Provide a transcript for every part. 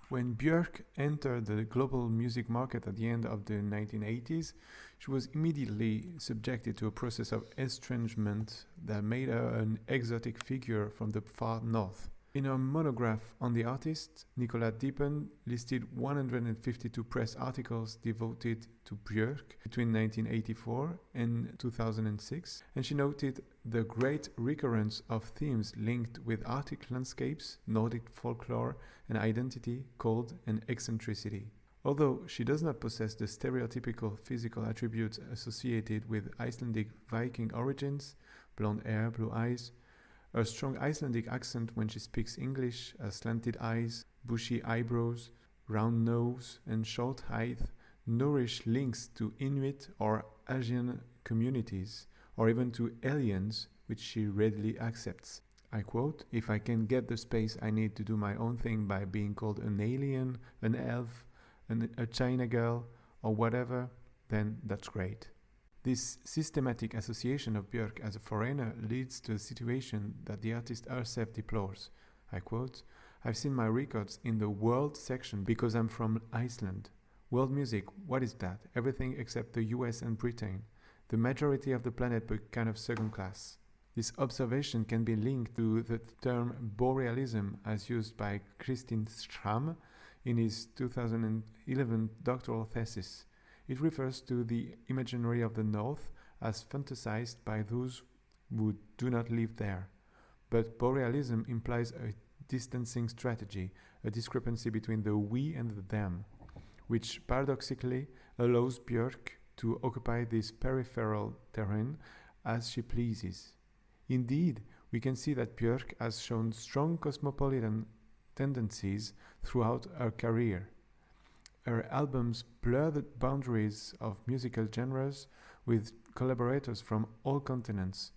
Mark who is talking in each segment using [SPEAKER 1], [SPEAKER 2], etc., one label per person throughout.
[SPEAKER 1] When Björk entered the global music market at the end of the 1980s, she was immediately subjected to a process of estrangement that made her an exotic figure from the far north. In her monograph on the artist, Nicola Diepen listed 152 press articles devoted to Björk between 1984 and 2006, and she noted the great recurrence of themes linked with Arctic landscapes, Nordic folklore, and identity, cold, and eccentricity. Although she does not possess the stereotypical physical attributes associated with Icelandic Viking origins, blonde hair, blue eyes, her strong Icelandic accent when she speaks English, her slanted eyes, bushy eyebrows, round nose, and short height nourish links to Inuit or Asian communities, or even to aliens, which she readily accepts. I quote, "If I can get the space I need to do my own thing by being called an alien, an elf, a China girl, or whatever, then that's great." This systematic association of Björk as a foreigner leads to a situation that the artist herself deplores. I quote, "I've seen my records in the world section because I'm from Iceland. World music, what is that? Everything except the US and Britain. The majority of the planet but kind of second class." This observation can be linked to the term borealism as used by Christian Schramm in his 2011 doctoral thesis. It refers to the imaginary of the North as fantasized by those who do not live there. But borealism implies a distancing strategy, a discrepancy between the we and the them, which paradoxically allows Björk to occupy this peripheral terrain as she pleases. Indeed, we can see that Björk has shown strong cosmopolitan tendencies throughout her career. Her albums blur the boundaries of musical genres with collaborators from all continents.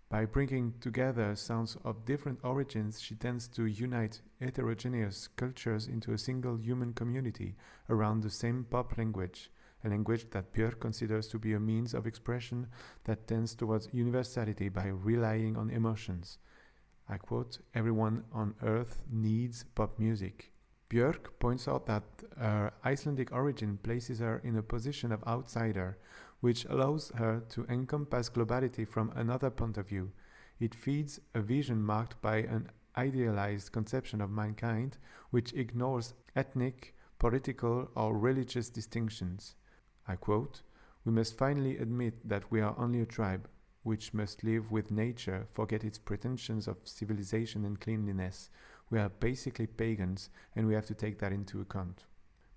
[SPEAKER 1] By bringing together sounds of different origins, she tends to unite heterogeneous cultures into a single human community around the same pop language, a language that Björk considers to be a means of expression that tends towards universality by relying on emotions. I quote, "Everyone on earth needs pop music." Björk points out that her Icelandic origin places her in a position of outsider, which allows her to encompass globality from another point of view. It feeds a vision marked by an idealized conception of mankind, which ignores ethnic, political, or religious distinctions. I quote, "We must finally admit that we are only a tribe, which must live with nature, forget its pretensions of civilization and cleanliness. We are basically pagans, and we have to take that into account."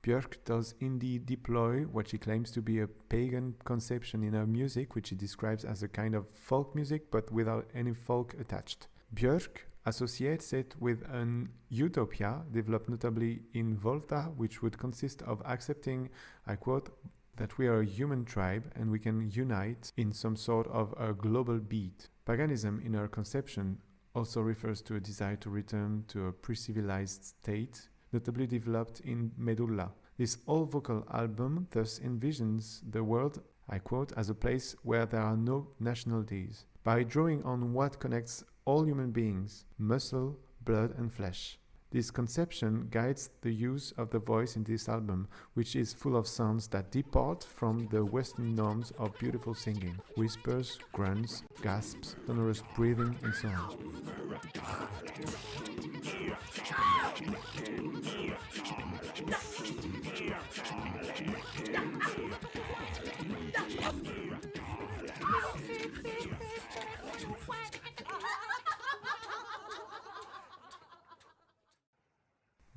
[SPEAKER 1] Björk does indeed deploy what she claims to be a pagan conception in her music, which she describes as a kind of folk music, but without any folk attached. Björk associates it with an utopia developed notably in Volta, which would consist of accepting, I quote, "that we are a human tribe and we can unite in some sort of a global beat." Paganism in her conception also refers to a desire to return to a pre-civilized state, notably developed in Medulla. This all-vocal album thus envisions the world, I quote, "as a place where there are no nationalities, by drawing on what connects all human beings, muscle, blood and flesh." This conception guides the use of the voice in this album, which is full of sounds that depart from the Western norms of beautiful singing. Whispers, grunts, gasps, sonorous breathing, and so on.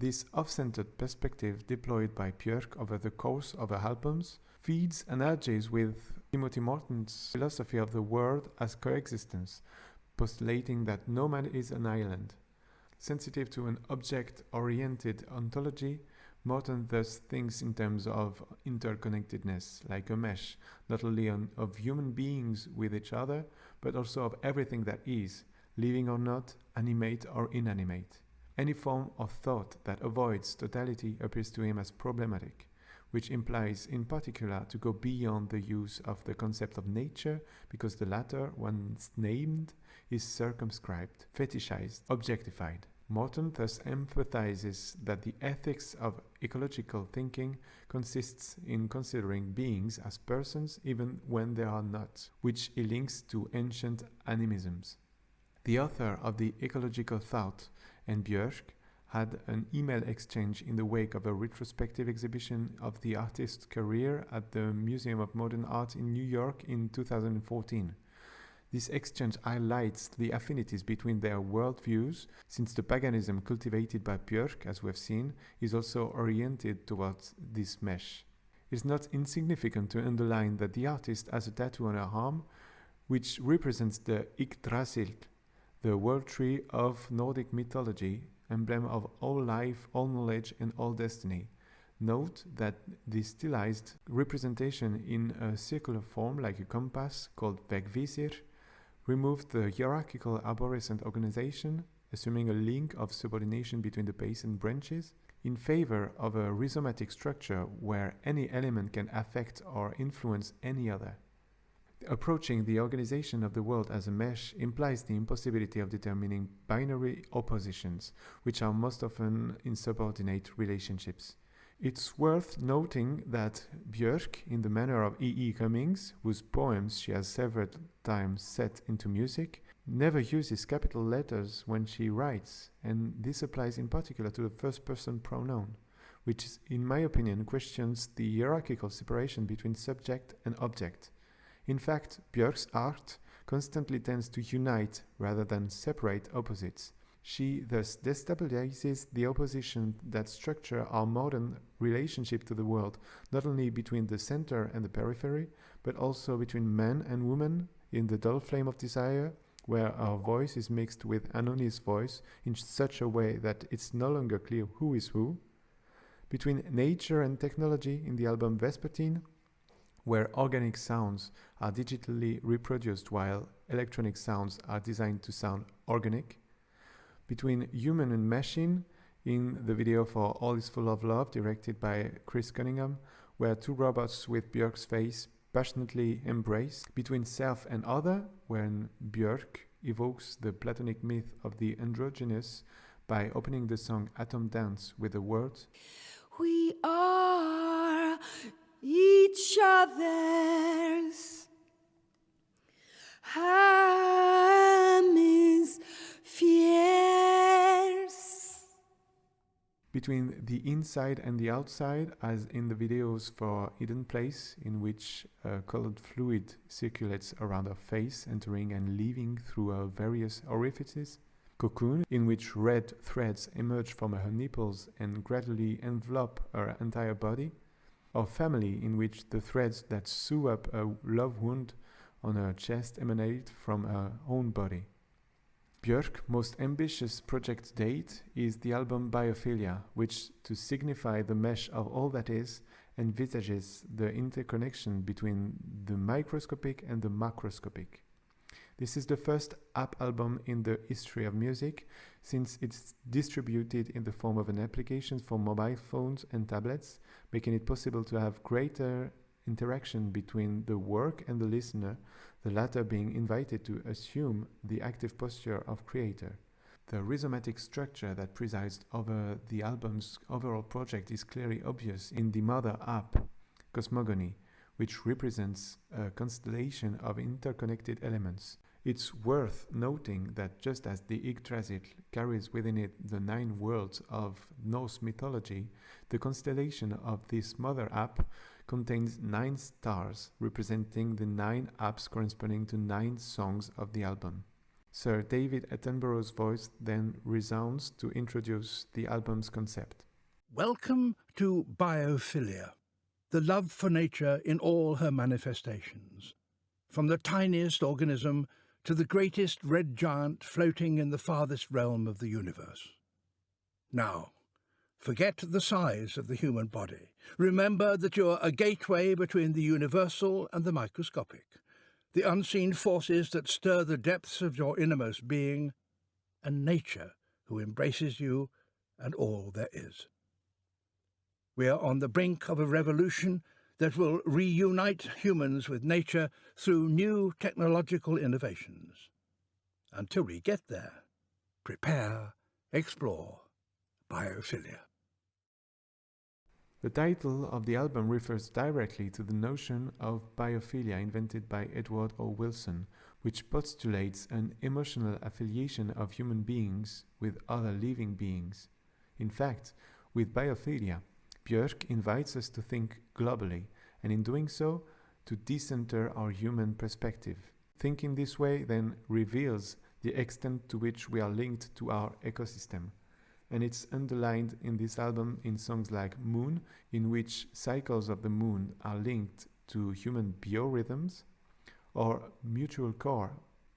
[SPEAKER 1] This off-centered perspective deployed by Björk over the course of her albums feeds analogies with Timothy Morton's philosophy of the world as coexistence, postulating that no man is an island. Sensitive to an object-oriented ontology, Morton thus thinks in terms of interconnectedness, like a mesh, not only of human beings with each other, but also of everything that is, living or not, animate or inanimate. Any form of thought that avoids totality appears to him as problematic, which implies in particular to go beyond the use of the concept of nature, because the latter, once named, is circumscribed, fetishized, objectified. Morton thus emphasizes that the ethics of ecological thinking consists in considering beings as persons even when they are not, which he links to ancient animisms. The author of the Ecological Thought and Björk had an email exchange in the wake of a retrospective exhibition of the artist's career at the Museum of Modern Art in New York in 2014. This exchange highlights the affinities between their worldviews, since the paganism cultivated by Björk, as we have seen, is also oriented towards this mesh. It is not insignificant to underline that the artist has a tattoo on her arm, which represents the Yggdrasil, the world tree of Nordic mythology, emblem of all life, all knowledge, and all destiny. Note that this stylized representation in a circular form like a compass called Vegvisir removed the hierarchical arborescent organization, assuming a link of subordination between the base and branches, in favor of a rhizomatic structure where any element can affect or influence any other. Approaching the organization of the world as a mesh implies the impossibility of determining binary oppositions, which are most often in subordinate relationships. It's worth noting that Björk, in the manner of E. Cummings, whose poems she has several times set into music, never uses capital letters when she writes, and this applies in particular to the first-person pronoun, which, in my opinion, questions the hierarchical separation between subject and object. In fact, Björk's art constantly tends to unite rather than separate opposites. She thus destabilizes the opposition that structure our modern relationship to the world, not only between the center and the periphery, but also between man and woman in the dull flame of desire, where our voice is mixed with Anoni's voice in such a way that it's no longer clear who is who, between nature and technology in the album Vespertine, where organic sounds are digitally reproduced while electronic sounds are designed to sound organic, between human and machine in the video for All Is Full of Love directed by Chris Cunningham, where two robots with Björk's face passionately embrace, between self and other, when Björk evokes the Platonic myth of the androgynous by opening the song Atom Dance with the words,
[SPEAKER 2] "We are each other's hemispheres."
[SPEAKER 1] Between the inside and the outside, as in the videos for Hidden Place, in which colored fluid circulates around her face, entering and leaving through her various orifices. Cocoon, in which red threads emerge from her nipples and gradually envelop her entire body. Or Family, in which the threads that sew up a love wound on her chest emanate from her own body. Björk's most ambitious project to date is the album Biophilia, which, to signify the mesh of all that is, envisages the interconnection between the microscopic and the macroscopic. This is the first app album in the history of music, since it's distributed in the form of an application for mobile phones and tablets, making it possible to have greater interaction between the work and the listener, the latter being invited to assume the active posture of creator. The rhizomatic structure that presides over the album's overall project is clearly obvious in the mother app, Cosmogony, which represents a constellation of interconnected elements. It's worth noting that just as the Yggdrasil carries within it the 9 worlds of Norse mythology, the constellation of this mother app contains 9 stars, representing the 9 apps corresponding to 9 songs of the album. Sir David Attenborough's voice then resounds to introduce the album's concept.
[SPEAKER 3] Welcome to Biophilia, the love for nature in all her manifestations, from the tiniest organism to the greatest red giant floating in the farthest realm of the universe. Now, forget the size of the human body. Remember that you're a gateway between the universal and the microscopic, the unseen forces that stir the depths of your innermost being, and nature who embraces you and all there is. We are on the brink of a revolution that will reunite humans with nature through new technological innovations. Until we get there, prepare Explore biophilia.
[SPEAKER 1] The title of the album refers directly to the notion of biophilia invented by Edward O. Wilson, which postulates an emotional affiliation of human beings with other living beings. In fact, with biophilia, Björk invites us to think globally, and in doing so, to decenter our human perspective. Thinking this way then reveals the extent to which we are linked to our ecosystem. And it's underlined in this album in songs like Moon, in which cycles of the moon are linked to human biorhythms, or Mutual Core,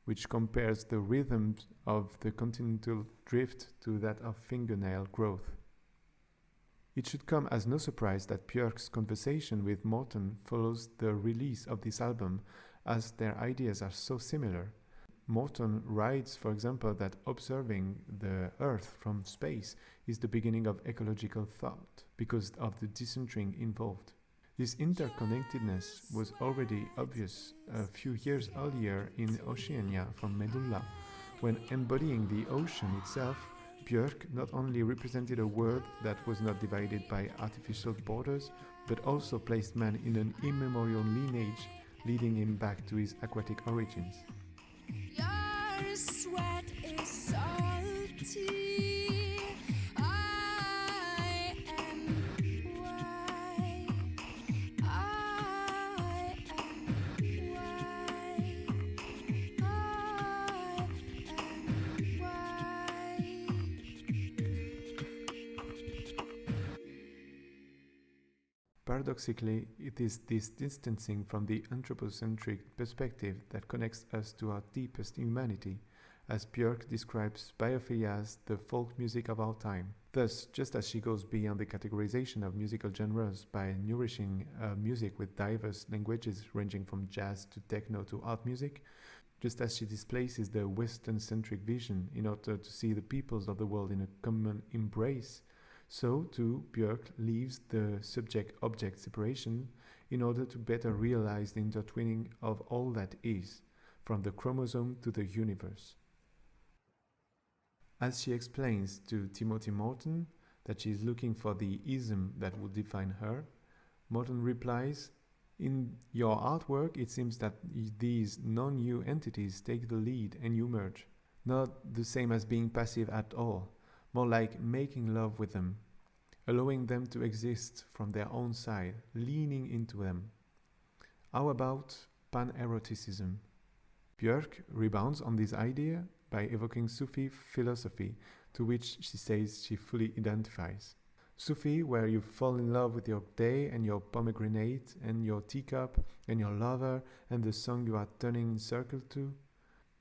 [SPEAKER 1] which compares the rhythms of the continental drift to that of fingernail growth. It should come as no surprise that Björk's conversation with Morton follows the release of this album, as their ideas are so similar. Morton writes, for example, that observing the Earth from space is the beginning of ecological thought, because of the decentering involved. This interconnectedness was already obvious a few years earlier in Oceania from Medulla, when embodying the ocean itself, Björk not only represented a world that was not divided by artificial borders, but also placed man in an immemorial lineage, leading him back to his aquatic origins.
[SPEAKER 2] Your sweat is salty. I am white. I am white. I am white.
[SPEAKER 1] Paradoxically, it is this distancing from the anthropocentric perspective that connects us to our deepest humanity, as Björk describes biophilia as the folk music of our time. Thus, just as she goes beyond the categorization of musical genres by nourishing music with diverse languages ranging from jazz to techno to art music, just as she displaces the Western-centric vision in order to see the peoples of the world in a common embrace, so too Björk leaves the subject-object separation in order to better realize the intertwining of all that is, from the chromosome to the universe. As she explains to Timothy Morton that she is looking for the ism that would define her, Morton replies, "In your artwork it seems that these non-you entities take the lead and you merge. Not the same as being passive at all, more like making love with them, allowing them to exist from their own side, leaning into them. How about Paneroticism?" Björk rebounds on this idea by evoking Sufi philosophy, to which she says she fully identifies. Sufi, where you fall in love with your day and your pomegranate and your teacup and your lover and the song you are turning in circle to.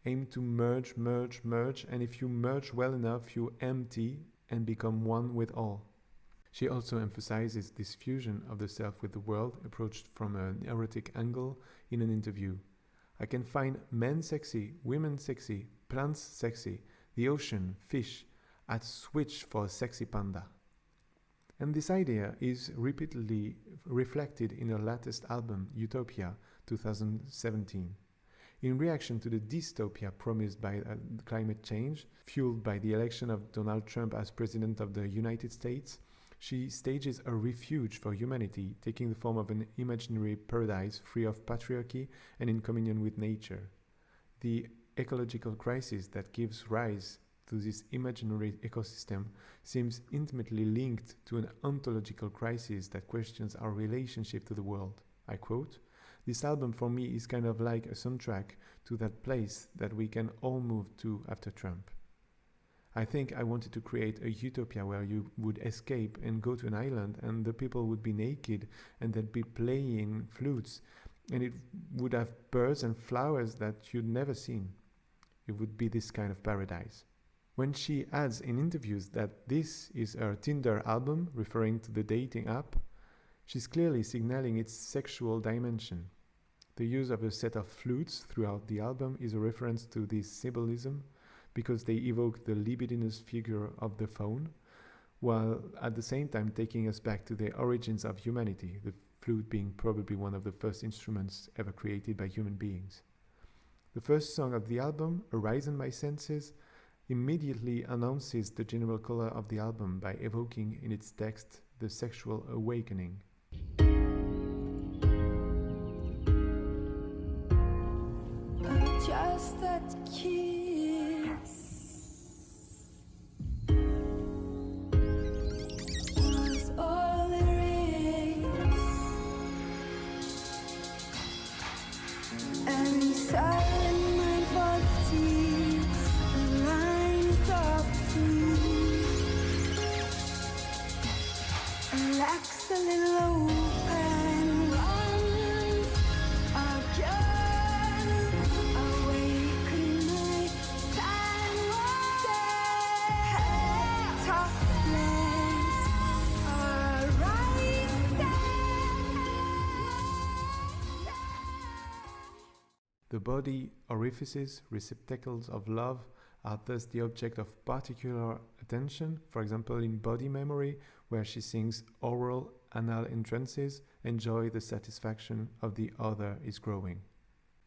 [SPEAKER 1] Aim to merge, and if you merge well enough, you empty and become one with all. She also emphasizes this fusion of the self with the world, approached from an erotic angle in an interview. "I can find men sexy, women sexy, plants sexy, the ocean, fish. I'd switch for a sexy panda." And this idea is repeatedly reflected in her latest album, Utopia, 2017. In reaction to the dystopia promised by climate change, fueled by the election of Donald Trump as President of the United States, she stages a refuge for humanity, taking the form of an imaginary paradise free of patriarchy and in communion with nature. The ecological crisis that gives rise to this imaginary ecosystem seems intimately linked to an ontological crisis that questions our relationship to the world. I quote, "This album for me is kind of like a soundtrack to that place that we can all move to after Trump. I think I wanted to create a utopia where you would escape and go to an island and the people would be naked and they'd be playing flutes and it would have birds and flowers that you'd never seen. It would be this kind of paradise." When she adds in interviews that this is her Tinder album, referring to the dating app, she's clearly signaling its sexual dimension. The use of a set of flutes throughout the album is a reference to this symbolism because they evoke the libidinous figure of the faun, while at the same time taking us back to the origins of humanity, the flute being probably one of the first instruments ever created by human beings. The first song of the album, "Arise on My Senses," immediately announces the general color of the album by evoking in its text the sexual awakening.
[SPEAKER 2] Just that kiss was all there is, and inside my body lined up free, and legs a little open, lungs again. Awaken my silence, topless, arise.
[SPEAKER 1] The body orifices, receptacles of love, are thus the object of particular attention, for example in Body Memory, where she sings oral anal entrances, enjoy the satisfaction of the other is growing.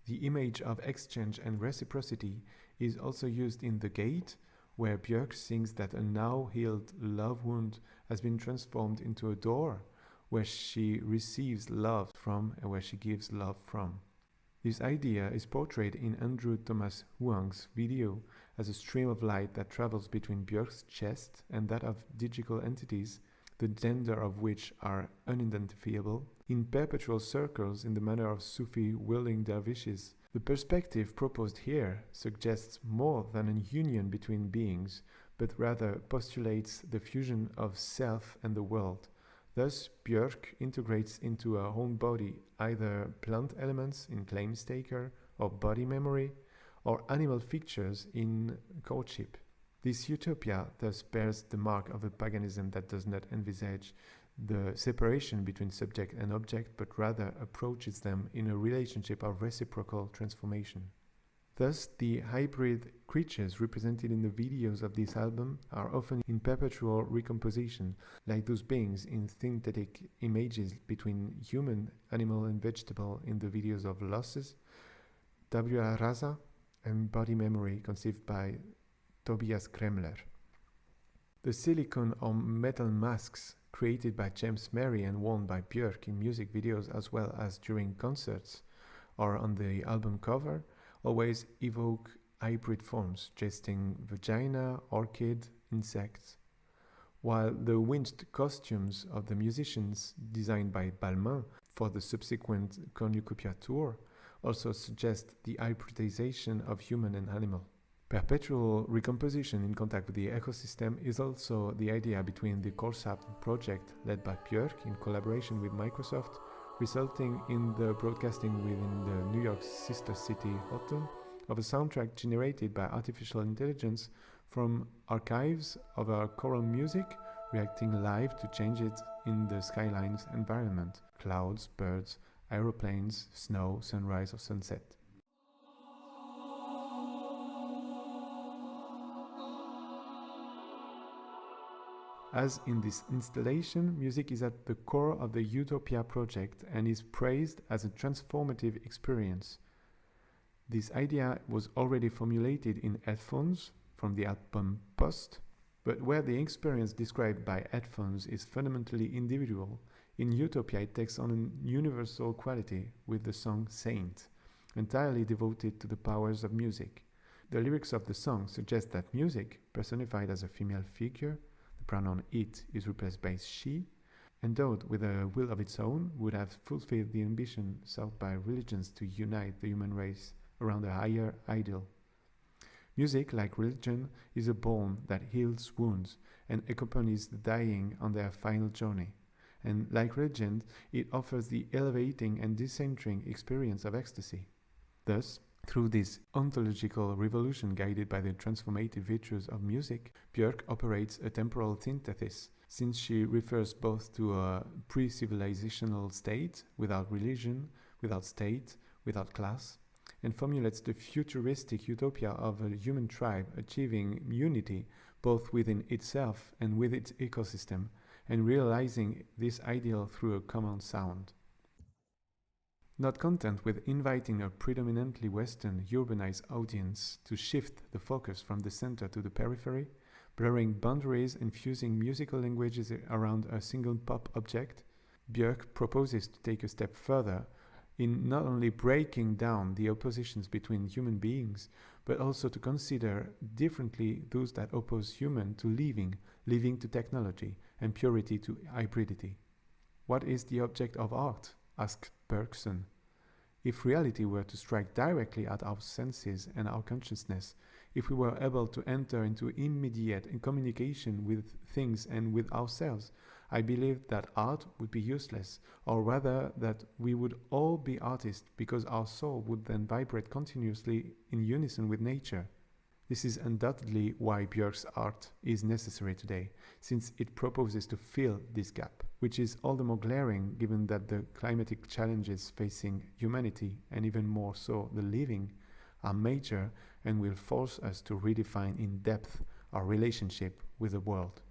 [SPEAKER 1] The image of exchange and reciprocity is also used in The Gate, where Björk sings that a now healed love wound has been transformed into a door, where she receives love from and where she gives love from. This idea is portrayed in Andrew Thomas Huang's video as a stream of light that travels between Björk's chest and that of digital entities, the gender of which are unidentifiable, in perpetual circles in the manner of Sufi whirling dervishes. The perspective proposed here suggests more than a union between beings, but rather postulates the fusion of self and the world. Thus, Björk integrates into her own body either plant elements in Claimstaker or Body Memory, or animal features in Courtship. This utopia thus bears the mark of a paganism that does not envisage the separation between subject and object, but rather approaches them in a relationship of reciprocal transformation. Thus, the hybrid creatures represented in the videos of this album are often in perpetual recomposition, like those beings in synthetic images between human, animal and vegetable in the videos of Losses, Tabula Rasa and Body Memory, conceived by Tobias Kremler. The silicone or metal masks created by James Merry and worn by Björk in music videos as well as during concerts or on the album cover always evoke hybrid forms, suggesting vagina, orchid, insects, while the winged costumes of the musicians designed by Balmain for the subsequent Cornucopia tour also suggest the hybridization of human and animal. Perpetual recomposition in contact with the ecosystem is also the idea between the Corsap project led by Björk in collaboration with Microsoft, resulting in the broadcasting within the New York sister city Houghton of a soundtrack generated by artificial intelligence from archives of our choral music, reacting live to changes in the skyline's environment: clouds, birds, aeroplanes, snow, sunrise or sunset. As in this installation, music is at the core of the Utopia project and is praised as a transformative experience. This idea was already formulated in Headphones from the album Post, but where the experience described by Headphones is fundamentally individual, in Utopia it takes on a universal quality with the song Saint, entirely devoted to the powers of music. The lyrics of the song suggest that music, personified as a female figure, the pronoun it is replaced by she, endowed with a will of its own, would have fulfilled the ambition sought by religions to unite the human race around a higher ideal. Music, like religion, is a balm that heals wounds and accompanies the dying on their final journey. And like religion, it offers the elevating and decentering experience of ecstasy. Thus, through this ontological revolution guided by the transformative virtues of music, Björk operates a temporal synthesis, since she refers both to a pre-civilizational state, without religion, without state, without class, and formulates the futuristic utopia of a human tribe achieving unity both within itself and with its ecosystem, and realizing this ideal through a common sound. Not content with inviting a predominantly Western urbanized audience to shift the focus from the center to the periphery, blurring boundaries and fusing musical languages around a single pop object, Björk proposes to take a step further in not only breaking down the oppositions between human beings, but also to consider differently those that oppose human to living to technology, and purity to hybridity. What is the object of art? Asked Bergson. If reality were to strike directly at our senses and our consciousness, if we were able to enter into immediate communication with things and with ourselves, I believe that art would be useless, or rather that we would all be artists because our soul would then vibrate continuously in unison with nature. This is undoubtedly why Björk's art is necessary today, since it proposes to fill this gap, which is all the more glaring given that the climatic challenges facing humanity, and even more so the living, are major and will force us to redefine in depth our relationship with the world.